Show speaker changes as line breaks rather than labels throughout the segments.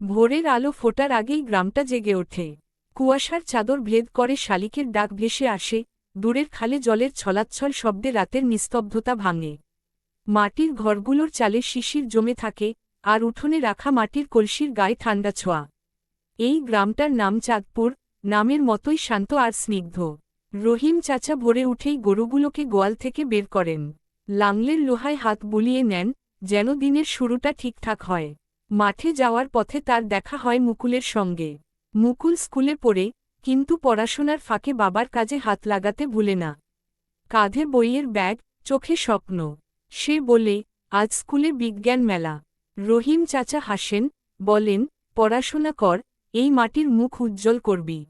ভোরের আলো ফোটার আগেই গ্রামটা জেগে ওঠে। কুয়াশার চাদর ভেদ করে শালিকের ডাক ভেসে আসে, দূরের খালে জলের ছলাচ্ছল শব্দে রাতের নিস্তব্ধতা ভাঙে। মাটির ঘরগুলোর চালে শিশির জমে থাকে, আর উঠোনে রাখা মাটির কলসির গায়ে ঠান্ডা ছোঁয়া। এই গ্রামটার নাম চাঁদপুর, নামের মতোই শান্ত আর স্নিগ্ধ। রহিম চাচা ভোরে উঠেই গরুগুলোকে গোয়াল থেকে বের করেন। লাংলের লোহায় হাত বুলিয়ে নেন, যেন দিনের শুরুটা ঠিকঠাক হয়। মাঠে যাওয়ার পথে তার দেখা হয় মুকুলের সঙ্গে। মুকুল স্কুলে পড়ে, কিন্তু পড়াশোনার ফাঁকে বাবার কাজে হাত লাগাতে ভুলে না। কাঁধে বইয়ের ব্যাগ, চোখে স্বপ্ন। সে বলে, আজ স্কুলে বিজ্ঞান মেলা। রহিম চাচা হাসেন, বলেন, পড়াশোনা কর, এই মাটির মুখ উজ্জ্বল করবি।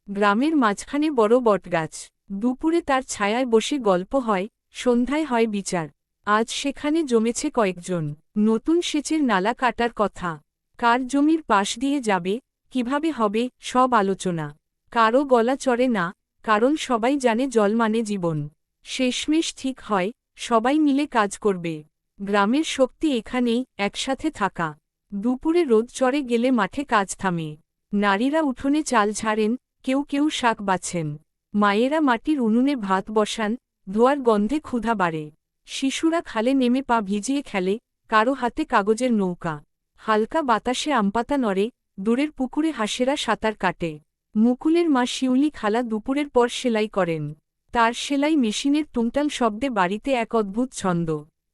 গ্রামের মাঝখানে বড় বটগাছ। দুপুরে তার ছায়ায় বসে গল্প হয়, সন্ধ্যায় হয় বিচার। আজ সেখানে জমেছে কয়েকজন। নতুন সেচের নালা কাটার কথা। কার জমির পাশ দিয়ে যাবে, কিভাবে হবে, সব আলোচনা। কারও গলা চড়ে না, কারণ সবাই জানে জল মানে জীবন। শেষমেশ ঠিক হয়, সবাই মিলে কাজ করবে। গ্রামের শক্তি এখানেই, একসাথে থাকা। দুপুরে রোদ চড়ে গেলে মাঠে কাজ থামে। নারীরা উঠোনে চাল ঝাড়েন, কেউ কেউ শাক বাছেন। মায়েরা মাটির উনুনে ভাত বসান, ধোয়ার গন্ধে ক্ষুধা বাড়ে। শিশুরা খালে নেমে পা ভিজিয়ে খেলে, কারো হাতে কাগজের নৌকা। হালকা বাতাসে আমপাতা নড়ে, দূরের পুকুরে হাঁসেরা সাঁতার কাটে। মুকুলের মা শিউলি খালা দুপুরের পর সেলাই করেন। তার সেলাই মেশিনের টুংটাং শব্দে বাড়িতে এক অদ্ভুত ছন্দ।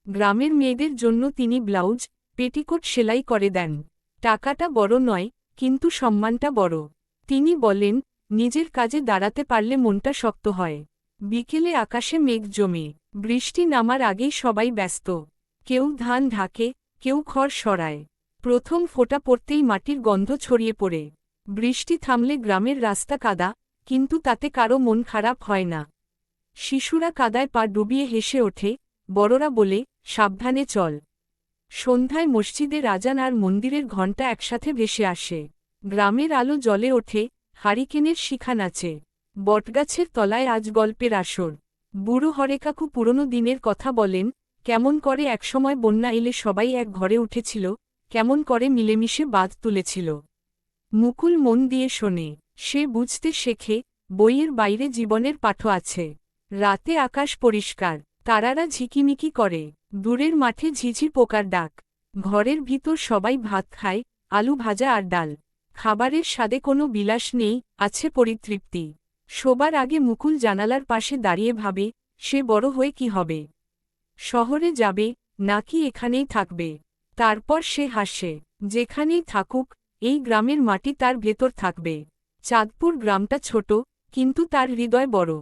গ্রামের মেয়েদের জন্য তিনি ব্লাউজ, পেটিকোট সেলাই করে দেন। টাকাটা বড় নয়, কিন্তু সম্মানটা বড়। তিনি বলেন, নিজের কাজে দাঁড়াতে পারলে মনটা শক্ত হয়। বিকেলে আকাশে মেঘ জমে। বৃষ্টি নামার আগেই সবাই ব্যস্ত। কেউ ধান ঢাকে, কেউ খড় সরায়। প্রথম ফোঁটা পড়তেই মাটির গন্ধ ছড়িয়ে পড়ে। বৃষ্টি থামলে গ্রামের রাস্তা কাদা, কিন্তু তাতে কারো মন খারাপ হয় না। শিশুরা কাদায় পা ডুবিয়ে হেসে ওঠে, বড়রা বলে, সাবধানে চল। সন্ধ্যায় মসজিদের আজান আর মন্দিরের ঘণ্টা একসাথে ভেসে আসে। গ্রামের আলো জ্বলে ওঠে, হারিকেনের শিখা নাচে। বটগাছের তলায় আজ গল্পের আসর। বুড়ো হরেকাকু পুরনো দিনের কথা বলেন, কেমন করে একসময় বন্যা এলে সবাই এক ঘরে উঠেছিল, কেমন করে মিলেমিশে বাঁধ তুলেছিল। মুকুল মন দিয়ে শোনে, সে বুঝতে শেখে, বইয়ের বাইরে জীবনের পাঠও আছে। রাতে আকাশ পরিষ্কার, তারারা ঝিকিমিকি করে। দূরের মাঠে ঝিঝি পোকার ডাক। ঘরের ভিতর সবাই ভাত খায়, আলু ভাজা আর ডাল। খাবারের স্বাদে কোনো বিলাস নেই, আছে পরিতৃপ্তি। শোবার আগে মুকুল জানালার পাশে দাঁড়িয়ে ভাবে, সে বড় হয়ে কি হবে। শহরে যাবে, নাকি এখানেই থাকবে। তারপর সে হাসে, যেখানেই থাকুক, এই গ্রামের মাটি তার ভেতর থাকবে। চাঁদপুর গ্রামটা ছোট, কিন্তু তার হৃদয় বড়।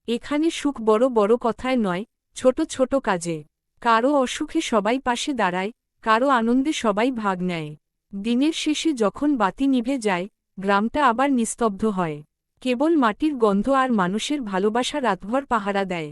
এখানে সুখ বড় বড় কথায় নয়, ছোট ছোট কাজে। কারো অসুখে সবাই পাশে দাঁড়ায়, কারো আনন্দে সবাই ভাগ নেয়। দিনের শেষে যখন বাতি নিভে যায়, গ্রামটা আবার নিস্তব্ধ হয়। কেবল মাটির গন্ধ আর মানুষের ভালোবাসা রাতভর পাহারা দেয়।